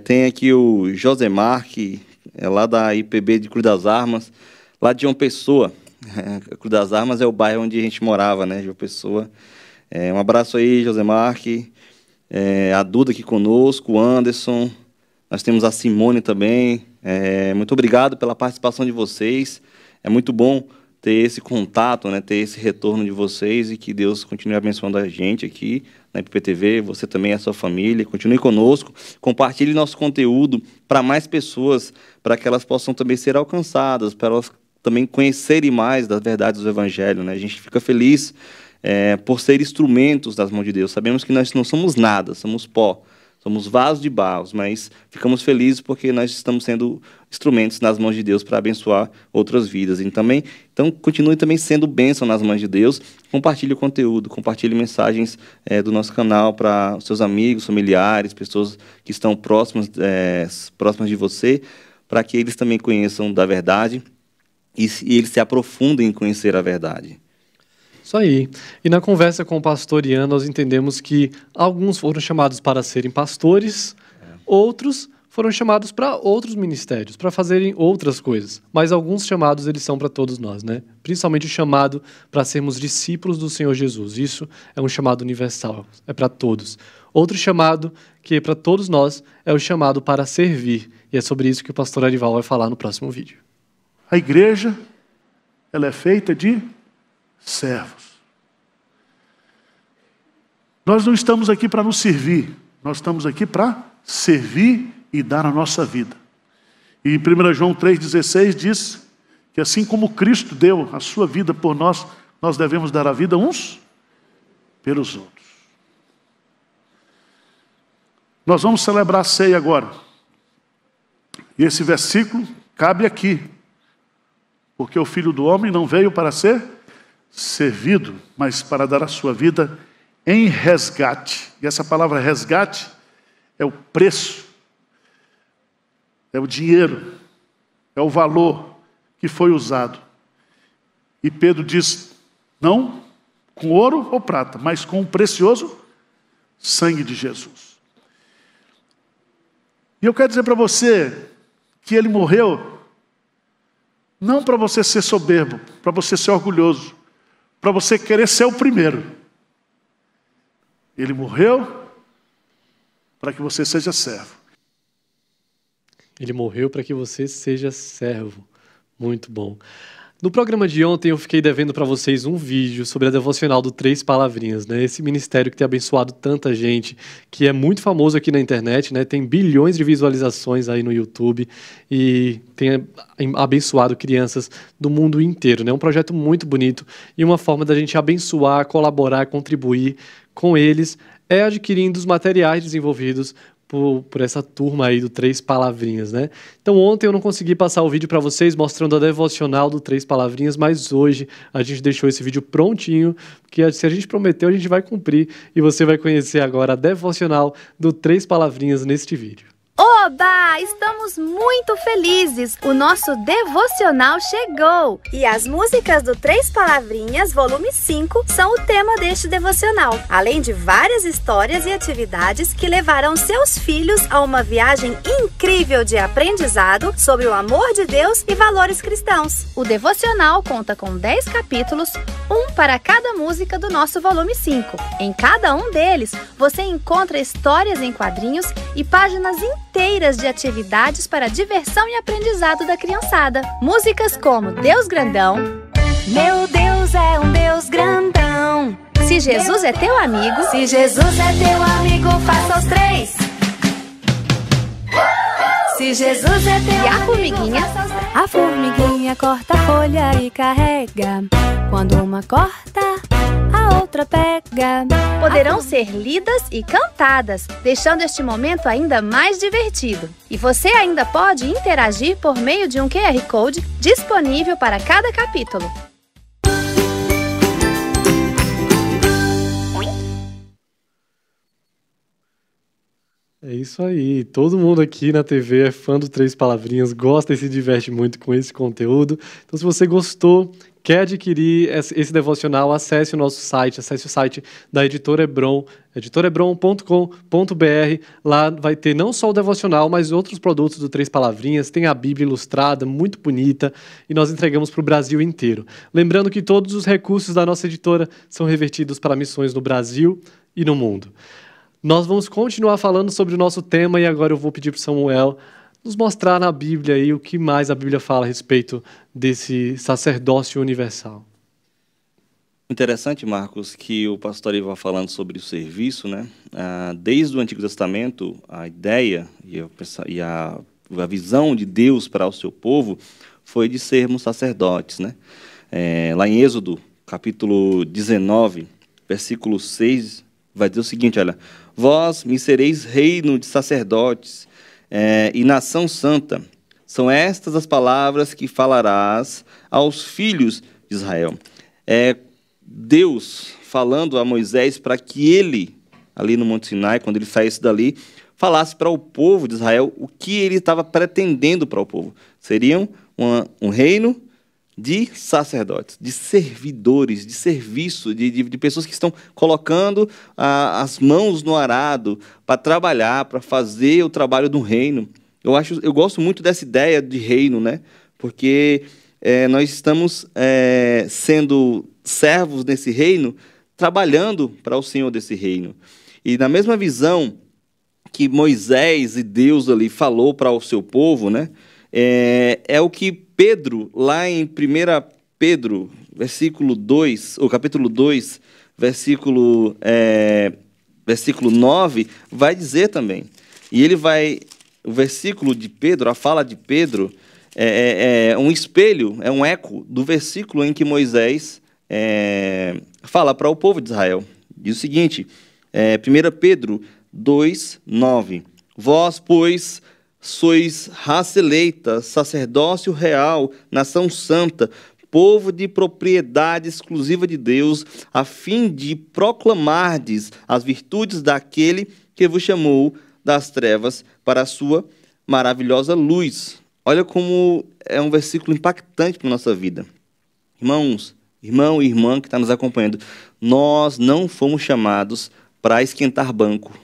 Tem aqui o Josemar, que é lá da IPB de Cruz das Armas, lá de João Pessoa. Cruz das Armas é o bairro onde a gente morava, né, João Pessoa. Um abraço aí, Josemar, a Duda aqui conosco, o Anderson. Nós temos a Simone também. Muito obrigado pela participação de vocês. É muito bom ter esse contato, né, ter esse retorno de vocês, e que Deus continue abençoando a gente aqui na IPPTV, você também e a sua família. Continue conosco, compartilhe nosso conteúdo para mais pessoas, para que elas possam também ser alcançadas, para elas também conhecerem mais das verdades do Evangelho, né? A gente fica feliz por ser instrumentos das mãos de Deus. Sabemos que nós não somos nada, somos pó, somos vasos de barro, mas ficamos felizes porque nós estamos sendo instrumentos nas mãos de Deus para abençoar outras vidas. Então, continue também sendo bênção nas mãos de Deus. Compartilhe o conteúdo, compartilhe mensagens do nosso canal para os seus amigos, familiares, pessoas que estão próximas de você, para que eles também conheçam da verdade e eles se aprofundem em conhecer a verdade. Isso aí. E na conversa com o pastor Ian, nós entendemos que alguns foram chamados para serem pastores, outros foram chamados para outros ministérios, para fazerem outras coisas. Mas alguns chamados, eles são para todos nós, né? Principalmente o chamado para sermos discípulos do Senhor Jesus. Isso é um chamado universal, é para todos. Outro chamado, que é para todos nós, é o chamado para servir. E é sobre isso que o pastor Arival vai falar no próximo vídeo. A igreja, ela é feita de servos. Nós não estamos aqui para nos servir, nós estamos aqui para servir e dar a nossa vida. E 1 João 3,16 diz que assim como Cristo deu a sua vida por nós, nós devemos dar a vida uns pelos outros. Nós vamos celebrar a ceia agora. E esse versículo cabe aqui, porque o Filho do Homem não veio para ser servido, mas para dar a sua vida em resgate. E essa palavra resgate é o preço, é o dinheiro, é o valor que foi usado. E Pedro diz, não com ouro ou prata, mas com o precioso sangue de Jesus. E eu quero dizer para você que ele morreu não para você ser soberbo, para você ser orgulhoso, para você querer ser o primeiro. Ele morreu para que você seja servo. Ele morreu para que você seja servo. Muito bom. No programa de ontem eu fiquei devendo para vocês um vídeo sobre a devocional do Três Palavrinhas, né? Esse ministério que tem abençoado tanta gente, que é muito famoso aqui na internet, né? Tem bilhões de visualizações aí no YouTube e tem abençoado crianças do mundo inteiro, né? Um projeto muito bonito e uma forma da gente abençoar, colaborar, contribuir com eles é adquirindo os materiais desenvolvidos por essa turma aí do Três Palavrinhas, né? Então ontem eu não consegui passar o vídeo para vocês mostrando a devocional do Três Palavrinhas, mas hoje a gente deixou esse vídeo prontinho, porque se a gente prometeu, a gente vai cumprir, e você vai conhecer agora a devocional do Três Palavrinhas neste vídeo. Ô Oba! Estamos muito felizes! O nosso devocional chegou! E as músicas do Três Palavrinhas, volume 5, são o tema deste devocional, além de várias histórias e atividades que levarão seus filhos a uma viagem incrível de aprendizado sobre o amor de Deus e valores cristãos. O devocional conta com 10 capítulos, um para cada música do nosso volume 5. Em cada um deles, você encontra histórias em quadrinhos e páginas inteiras de atividades para diversão e aprendizado da criançada. Músicas como Deus Grandão, Meu Deus é um Deus grandão, Se Jesus é teu amigo, Se Jesus é teu amigo, faça os 3. Se Jesus é teu e a amigo, formiguinha. faça os 3. A formiguinha corta a folha e carrega. Quando uma corta, a outra pega. Poderão ser lidas e cantadas, deixando este momento ainda mais divertido. E você ainda pode interagir por meio de um QR Code disponível para cada capítulo. É isso aí. Todo mundo aqui na TV é fã do Três Palavrinhas, gosta e se diverte muito com esse conteúdo. Então, se você gostou, quer adquirir esse devocional, acesse o nosso site, acesse o site da Editora Hebron, editorahebron.com.br. Lá vai ter não só o devocional, mas outros produtos do Três Palavrinhas. Tem a Bíblia ilustrada, muito bonita, e nós entregamos para o Brasil inteiro. Lembrando que todos os recursos da nossa editora são revertidos para missões no Brasil e no mundo. Nós vamos continuar falando sobre o nosso tema e agora eu vou pedir para o Samuel nos mostrar na Bíblia aí o que mais a Bíblia fala a respeito desse sacerdócio universal. Interessante, Marcos, que o pastor Iva falando sobre o serviço, né? Desde o Antigo Testamento, a ideia e a visão de Deus para o seu povo foi de sermos sacerdotes, né? Lá em Êxodo, capítulo 19, versículo 6, vai dizer o seguinte, olha: vós me sereis reino de sacerdotes e nação santa. São estas as palavras que falarás aos filhos de Israel. Deus falando a Moisés para que ele, ali no Monte Sinai, quando ele saísse dali, falasse para o povo de Israel o que ele estava pretendendo para o povo. Seriam um reino de sacerdotes, de servidores, de serviço, de pessoas que estão colocando as mãos no arado para trabalhar, para fazer o trabalho do reino. Eu gosto muito dessa ideia de reino, né? Porque nós estamos sendo servos desse reino, trabalhando para o Senhor desse reino. E na mesma visão que Moisés e Deus ali falou para o seu povo, né? É o que Pedro, lá em 1 Pedro, versículo 2, ou capítulo 2, versículo 9, vai dizer também. E o versículo de Pedro, a fala de Pedro, é um espelho, é um eco do versículo em que Moisés fala para o povo de Israel. Diz o seguinte, 1 Pedro 2, 9. Vós, pois, sois raça eleita, sacerdócio real, nação santa, povo de propriedade exclusiva de Deus, a fim de proclamardes as virtudes daquele que vos chamou das trevas para a sua maravilhosa luz. Olha como é um versículo impactante para a nossa vida. Irmãos, irmão e irmã que está nos acompanhando, nós não fomos chamados para esquentar banco.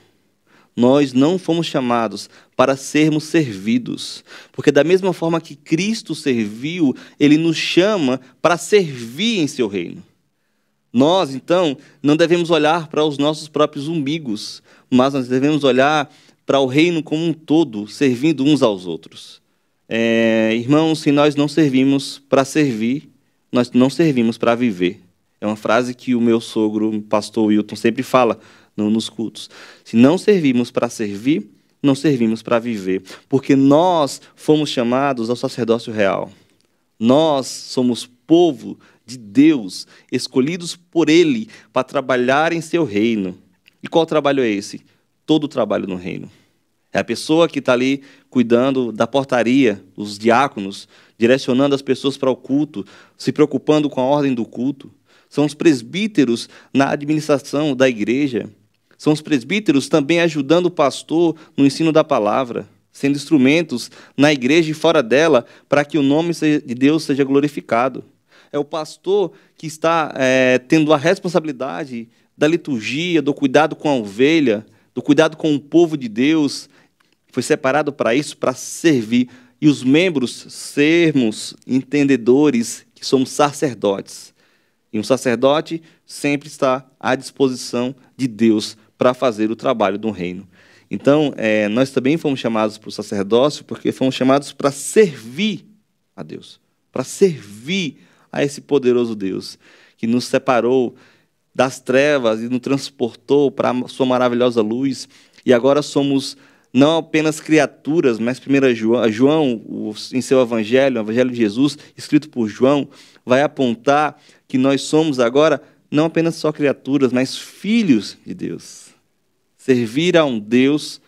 Nós não fomos chamados para sermos servidos, porque da mesma forma que Cristo serviu, Ele nos chama para servir em seu reino. Nós, então, não devemos olhar para os nossos próprios umbigos, mas nós devemos olhar para o reino como um todo, servindo uns aos outros. Irmãos, se nós não servimos para servir, nós não servimos para viver. É uma frase que o meu sogro, o pastor Wilton, sempre fala nos cultos. Se não servimos para servir, não servimos para viver, porque nós fomos chamados ao sacerdócio real. Nós somos povo de Deus, escolhidos por Ele para trabalhar em seu reino. E qual trabalho é esse? Todo o trabalho no reino. É a pessoa que está ali cuidando da portaria, os diáconos, direcionando as pessoas para o culto, se preocupando com a ordem do culto. São os presbíteros na administração da igreja. São os presbíteros também ajudando o pastor no ensino da palavra. sendo instrumentos na igreja e fora dela, para que o nome de Deus seja glorificado. É o pastor que está tendo a responsabilidade da liturgia, do cuidado com a ovelha, do cuidado com o povo de Deus. Foi separado para isso, para servir. E os membros sermos entendedores que somos sacerdotes. E um sacerdote sempre está à disposição de Deus para fazer o trabalho do reino. Então, nós também fomos chamados para o sacerdócio porque fomos chamados para servir a Deus, para servir a esse poderoso Deus que nos separou das trevas e nos transportou para a sua maravilhosa luz. E agora somos não apenas criaturas, mas primeiro João, em seu evangelho, o evangelho de Jesus, escrito por João, vai apontar que nós somos agora não apenas só criaturas, mas filhos de Deus. Servir a um Deus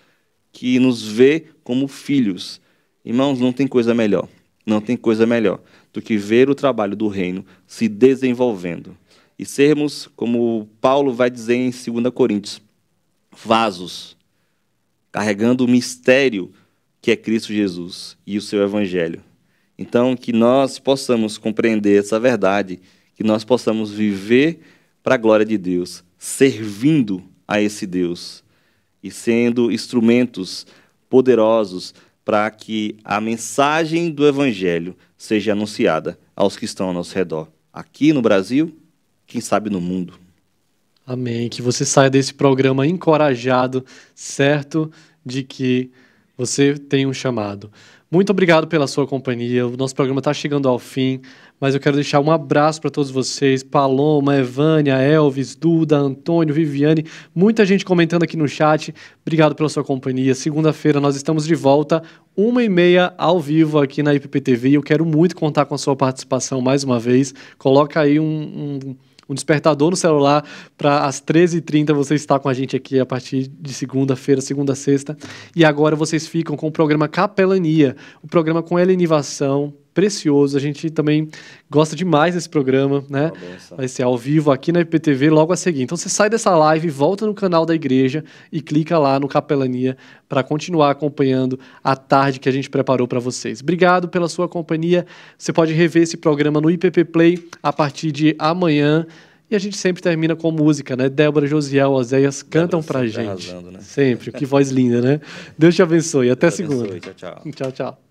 que nos vê como filhos. Irmãos, não tem coisa melhor. Não tem coisa melhor do que ver o trabalho do reino se desenvolvendo. E sermos, como Paulo vai dizer em 2 Coríntios, vasos, carregando o mistério que é Cristo Jesus e o seu evangelho. Então, que nós possamos compreender essa verdade, que nós possamos viver para a glória de Deus, servindo a esse Deus e sendo instrumentos poderosos para que a mensagem do Evangelho seja anunciada aos que estão ao nosso redor. Aqui no Brasil, quem sabe no mundo. Amém. Que você saia desse programa encorajado, certo de que você tem um chamado. Muito obrigado pela sua companhia. O nosso programa está chegando ao fim, mas eu quero deixar um abraço para todos vocês. Paloma, Evânia, Elvis, Duda, Antônio, Viviane, muita gente comentando aqui no chat. Obrigado pela sua companhia. Segunda-feira nós estamos de volta, 1h30 ao vivo aqui na IPPTV. Eu quero muito contar com a sua participação mais uma vez. Coloca aí um despertador no celular para às 13h30 você estar com a gente aqui a partir de segunda-feira, segunda a sexta. E agora vocês ficam com o programa Capelania, o programa com elenivação, precioso. A gente também gosta demais desse programa, né? Vai ser ao vivo aqui na IPTV logo a seguir. Então você sai dessa live, volta no canal da igreja e clica lá no Capelania para continuar acompanhando a tarde que a gente preparou para vocês. Obrigado pela sua companhia. Você pode rever esse programa no IPP Play a partir de amanhã. E a gente sempre termina com música, né? Débora, Josiel, Oséias cantam pra gente. Arrasando, né? Sempre. Que voz linda, né? Deus te abençoe. Até segunda. Tchau, tchau. Tchau, tchau.